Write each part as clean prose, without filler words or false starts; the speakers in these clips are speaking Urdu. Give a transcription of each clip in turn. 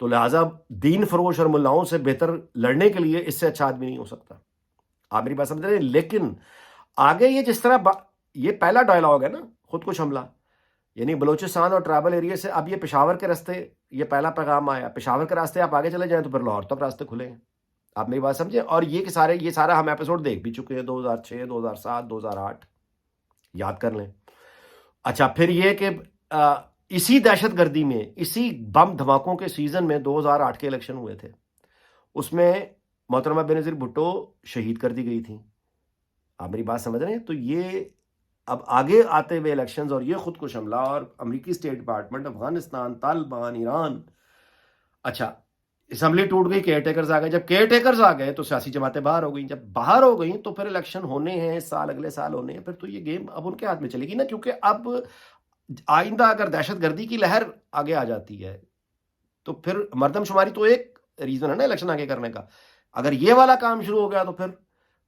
تو لہٰذا دین فروش اور ملاؤں سے بہتر لڑنے کے لیے اس سے اچھا آدمی نہیں ہو سکتا. آپ میری بات سمجھ رہے ہیں؟ لیکن آگے یہ جس طرح یہ پہلا ڈائلاگ ہے نا خودکش حملہ، یعنی بلوچستان اور ٹرائبل ایریا سے اب یہ پشاور کے راستے، یہ پہلا پیغام آیا. پشاور کے راستے آپ آگے چلے جائیں تو پھر لاہور تک راستے کھلے ہیں. آپ میری بات سمجھیں؟ اور یہ سارا ہم ایپیسوڈ دیکھ بھی چکے ہیں، 2006 2007 2008 یاد کر لیں. اچھا، پھر یہ کہ اسی دہشت گردی میں، اسی بم دھماکوں کے سیزن میں 2008 کے الیکشن ہوئے تھے، اس میں محترمہ بینظیر بھٹو شہید کر دی گئی تھی. آپ میری بات سمجھ رہے ہیں؟ تو یہ اب آگے آتے ہوئے الیکشنز اور یہ خودکش حملہ اور امریکی اسٹیٹ ڈپارٹمنٹ، افغانستان، طالبان، ایران. اچھا، اسمبلی ٹوٹ گئی، کیئر ٹیکرز آ گئے. جب کیئر ٹیکرز آ گئے تو سیاسی جماعتیں باہر ہو گئیں. جب باہر ہو گئیں تو پھر الیکشن ہونے ہیں اس سال، اگلے سال ہونے ہیں. پھر تو یہ گیم اب ان کے ہاتھ میں چلے گی نا، کیونکہ اب آئندہ اگر دہشت گردی کی لہر آگے آ جاتی ہے تو پھر مردم شماری تو ایک ریزن ہے نا الیکشن آگے کرنے کا. اگر یہ والا کام شروع ہو گیا تو پھر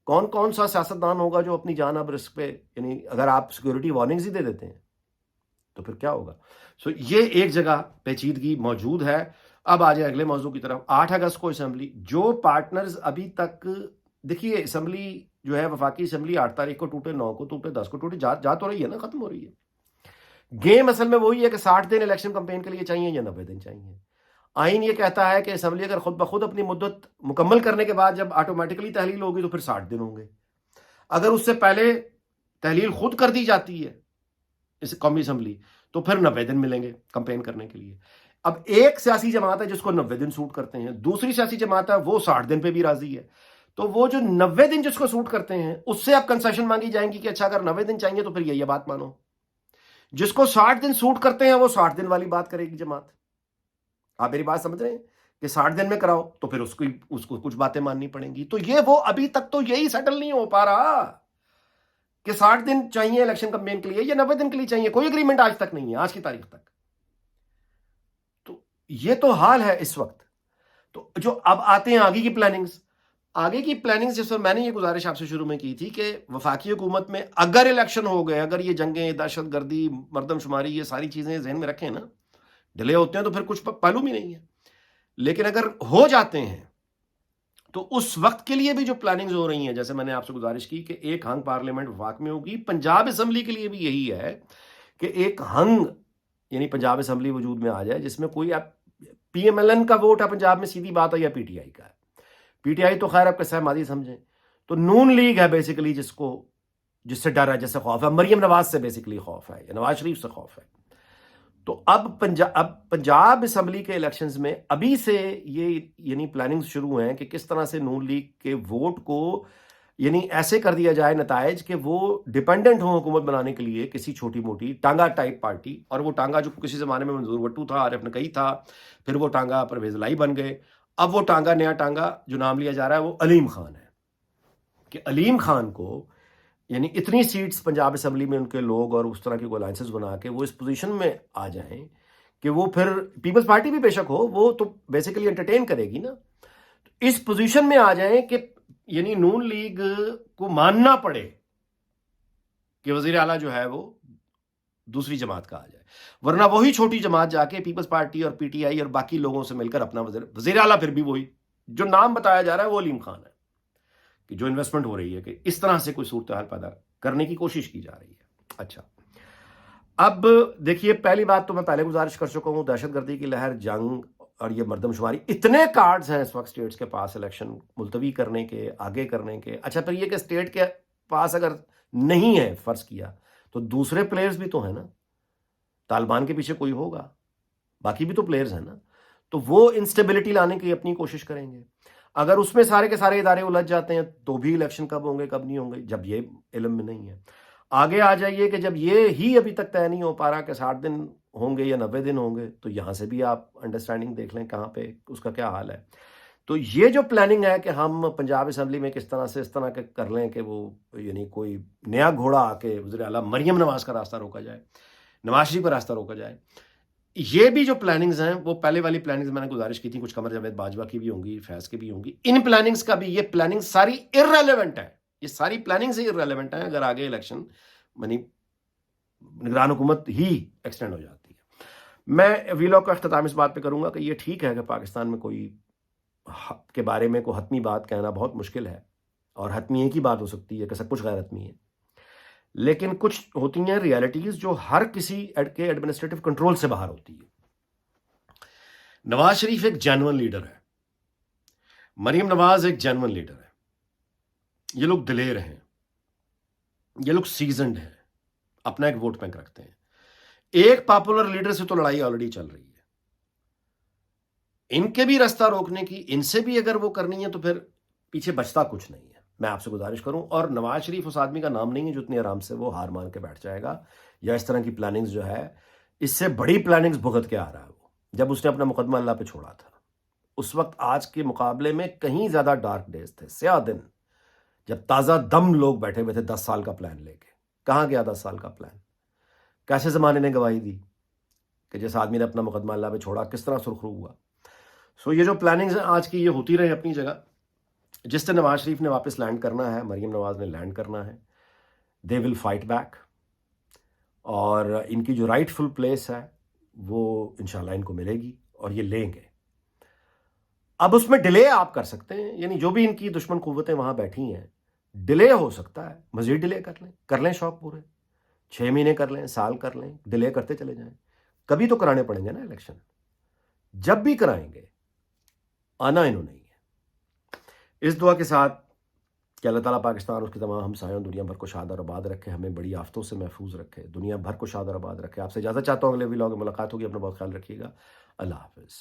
کون سا سیاستدان ہوگا جو اپنی جان اب رسک پہ، یعنی اگر آپ سیکورٹی وارننگز ہی دے دیتے ہیں تو پھر کیا ہوگا. سو یہ ایک جگہ پیچیدگی موجود ہے. اب آ جائے اگلے موضوع کی طرف. 8 اگست کو اسمبلی، جو پارٹنرز ابھی تک، دیکھیے اسمبلی جو ہے وفاقی اسمبلی 8 تاریخ کو ٹوٹے، 9 کو ٹوٹے، 10 کو ٹوٹے، جا تو رہی ہے نا، ختم ہو رہی ہے. گیم اصل میں وہی ہے کہ 60 دن الیکشن کمپین کے لیے چاہیے یا 90 دن چاہیے. آئین یہ کہتا ہے کہ اسمبلی اگر خود بخود اپنی مدت مکمل کرنے کے بعد جب آٹومیٹکلی تحلیل ہوگی تو پھر 60 دن ہوں گے. اگر اس سے پہلے تحلیل خود کر دی جاتی ہے اس قومی اسمبلی تو پھر 90 دن ملیں گے کمپین کرنے کے لیے. اب ایک سیاسی جماعت ہے جس کو 90 دن سوٹ کرتے ہیں، دوسری سیاسی جماعت ہے وہ 60 دن پہ بھی راضی ہے. تو وہ جو 90 دن جس کو سوٹ کرتے ہیں اس سے اب کنسیشن مانگی جائیں گی کہ اچھا اگر 90 دن چاہیے تو پھر یہ بات مانو. جس کو 60 دن سوٹ کرتے ہیں وہ 60 دن والی بات کرے گی جماعت. آپ میری بات سمجھ رہے ہیں کہ 60 دن میں کراؤ تو پھر اس کو کچھ باتیں ماننی پڑیں گی. تو یہ وہ ابھی تک تو یہی سیٹل نہیں ہو پا رہا کہ 60 دن چاہیے الیکشن کمپین کے لیے یا 90 دن کے لیے چاہیے. کوئی اگریمنٹ آج تک نہیں ہے، آج کی تاریخ تک. تو یہ تو حال ہے اس وقت. تو جو اب آتے ہیں آگے کی پلاننگز، جس پر میں نے یہ گزارش آپ سے شروع میں کی تھی کہ وفاقی حکومت میں اگر الیکشن ہو گئے، اگر یہ جنگیں، دہشت گردی، مردم شماری، یہ ساری چیزیں ذہن میں رکھیں نا، ڈیلے ہوتے ہیں تو پھر کچھ پہلو بھی نہیں ہے. لیکن اگر ہو جاتے ہیں تو اس وقت کے لیے بھی جو پلاننگز ہو رہی ہیں، جیسے میں نے آپ سے گزارش کی کہ ایک ہنگ پارلیمنٹ وفاق میں ہوگی. پنجاب اسمبلی کے لیے بھی یہی ہے کہ ایک ہنگ، یعنی پنجاب اسمبلی وجود میں آ جائے جس میں کوئی پی ایم ایل این کا ووٹ ہے پنجاب میں، سیدھی بات ہے، یا پی ٹی آئی کا ہے. پی ٹی آئی تو خیر آپ کسے مادی سمجھیں، تو نون لیگ ہے بیسیکلی، جس سے ڈر ہے، جس سے خوف ہے، مریم نواز سے بیسیکلی خوف ہے، یا نواز شریف سے خوف ہے. تو اب پنجاب اسمبلی کے الیکشنز میں ابھی سے یہ یعنی پلاننگ شروع ہیں کہ کس طرح سے نون لیگ کے ووٹ کو یعنی ایسے کر دیا جائے نتائج کہ وہ ڈیپینڈنٹ ہوں حکومت بنانے کے لیے کسی چھوٹی موٹی ٹانگا ٹائپ پارٹی. اور وہ ٹانگا جو کسی زمانے میں منظور وٹو تھا، عارف نقی تھا، پھر وہ ٹانگا پرویز لائی بن گئے. اب وہ ٹانگا، نیا ٹانگا جو نام لیا جا رہا ہے وہ علیم خان ہے، کہ علیم خان کو یعنی اتنی سیٹس پنجاب اسمبلی میں ان کے لوگ اور اس طرح کی الائنسز بنا کے وہ اس پوزیشن میں آ جائیں کہ وہ پھر پیپلز پارٹی بھی بے شک ہو، وہ تو بیسیکلی انٹرٹین کرے گی نا. اس پوزیشن میں آ جائیں کہ یعنی نون لیگ کو ماننا پڑے کہ وزیر اعلیٰ جو ہے وہ دوسری جماعت کا آ جائے، ورنہ وہی چھوٹی جماعت جا کے پیپلز پارٹی اور پی ٹی آئی اور باقی لوگوں سے مل کر اپنا وزیر اعلیٰ پھر بھی وہی جو نام بتایا جا رہا ہے وہ علیم خان ہے، کہ جو انویسٹمنٹ ہو رہی ہے کہ اس طرح سے کوئی صورتحال پیدا کرنے کی کوشش کی جا رہی ہے. اچھا، اب دیکھیے پہلی بات تو میں پہلے گزارش کر چکا ہوں، دہشت گردی کی لہر، جنگ اور یہ مردم شماری، اتنے کارڈز ہیں اس وقت اسٹیٹس کے پاس الیکشن ملتوی کرنے کے، آگے کرنے کے. اچھا، پھر یہ کہ اسٹیٹ کے پاس اگر نہیں ہے فرض کیا تو دوسرے پلیئرز بھی تو ہیں نا. طالبان کے پیچھے کوئی ہوگا، باقی بھی تو پلیئرز ہیں نا. تو وہ انسٹیبلٹی لانے کی اپنی کوشش کریں گے. اگر اس میں سارے کے سارے ادارے الجھ جاتے ہیں تو بھی الیکشن کب ہوں گے کب نہیں ہوں گے، جب یہ علم میں نہیں ہے. آگے آ جائیے کہ جب یہ ہی ابھی تک طے نہیں ہو پا رہا کہ 60 دن ہوں گے یا 90 دن ہوں گے، تو یہاں سے بھی آپ انڈرسٹینڈنگ دیکھ لیں کہاں پہ اس کا کیا حال ہے. تو یہ جو پلاننگ ہے کہ ہم پنجاب اسمبلی میں کس طرح سے اس طرح کر لیں کہ وہ یعنی کوئی نیا گھوڑا آ کے وزیر اعلیٰ مریم نواز کا راستہ روکا جائے، نواز شریف کا راستہ روکا جائے. یہ بھی جو پلاننگز ہیں وہ پہلے والی پلاننگز میں نے گزارش کی تھی، کچھ قمر جاوید باجوہ کی بھی ہوں گی، فیض کی بھی ہوں گی. ان پلاننگز کا بھی، یہ پلاننگ ساری ارریلیونٹ ہے، یہ ساری پلاننگز ہی ارریلیونٹ ہیں اگر آگے الیکشن یعنی نگران حکومت ہی ایکسٹینڈ ہو جاتی ہے. میں ویلاگ کا اختتام اس بات پہ کروں گا کہ یہ ٹھیک ہے کہ پاکستان میں کوئی کے بارے میں کوئی حتمی بات کہنا بہت مشکل ہے، اور حتمی ایک ہی بات ہو سکتی ہے کہ سب کچھ غیر حتمی ہے، لیکن کچھ ہوتی ہیں ریالٹیز جو ہر کسی کے ایڈمنسٹریٹو کنٹرول سے باہر ہوتی ہے۔ نواز شریف ایک جینون لیڈر ہے، مریم نواز ایک جینون لیڈر ہے، یہ لوگ دلیر ہیں، یہ لوگ سیزنڈ ہیں، اپنا ایک ووٹ بینک رکھتے ہیں۔ ایک پاپولر لیڈر سے تو لڑائی آلریڈی چل رہی ہے، ان کے بھی راستہ روکنے کی، ان سے بھی اگر وہ کرنی ہے تو پھر پیچھے بچتا کچھ نہیں ہے۔ میں آپ سے گزارش کروں، اور نواز شریف اس آدمی کا نام نہیں ہے جو اتنی آرام سے وہ ہار مان کے بیٹھ جائے گا، یا اس طرح کی پلاننگز جو ہے، اس سے بڑی پلاننگز بھگت کے آ رہا ہے وہ، جب اس نے اپنا مقدمہ اللہ پہ چھوڑا تھا اس وقت آج کے مقابلے میں کہیں زیادہ ڈارک ڈیز تھے، سیاہ دن، جب تازہ دم لوگ بیٹھے ہوئے تھے 10 سال کا پلان لے کے۔ کہاں گیا 10 سال کا پلان؟ کیسے زمانے نے گواہی دی کہ جس آدمی نے اپنا مقدمہ اللہ پہ چھوڑا کس طرح سرخرو ہوا۔ سو یہ جو پلاننگز ہیں آج کی، یہ ہوتی رہے اپنی جگہ۔ جس سے نواز شریف نے واپس لینڈ کرنا ہے، مریم نواز نے لینڈ کرنا ہے، دے ول فائٹ بیک، اور ان کی جو رائٹ فل پلیس ہے وہ انشاءاللہ ان کو ملے گی اور یہ لیں گے۔ اب اس میں ڈیلے آپ کر سکتے ہیں، یعنی جو بھی ان کی دشمن قوتیں وہاں بیٹھی ہیں، ڈیلے ہو سکتا ہے، مزید ڈیلے کر لیں شوق پورے، 6 مہینے کر لیں، سال کر لیں، ڈیلے کرتے چلے جائیں۔ کبھی تو کرانے پڑیں گے نا الیکشن، جب بھی کرائیں گے، آنا انہوں نہیں ہے۔ اس دعا کے ساتھ کہ اللہ تعالیٰ پاکستان اور اس کے تمام ہمسایوں دنیا بھر کو شاد اور آباد رکھے، ہمیں بڑی آفتوں سے محفوظ رکھے، دنیا بھر کو شاد اور آباد رکھے۔ آپ سے اجازت چاہتا ہوں، اگلے ویلاگ میں ملاقات ہوگی، اپنا بہت خیال رکھیے گا۔ اللہ حافظ۔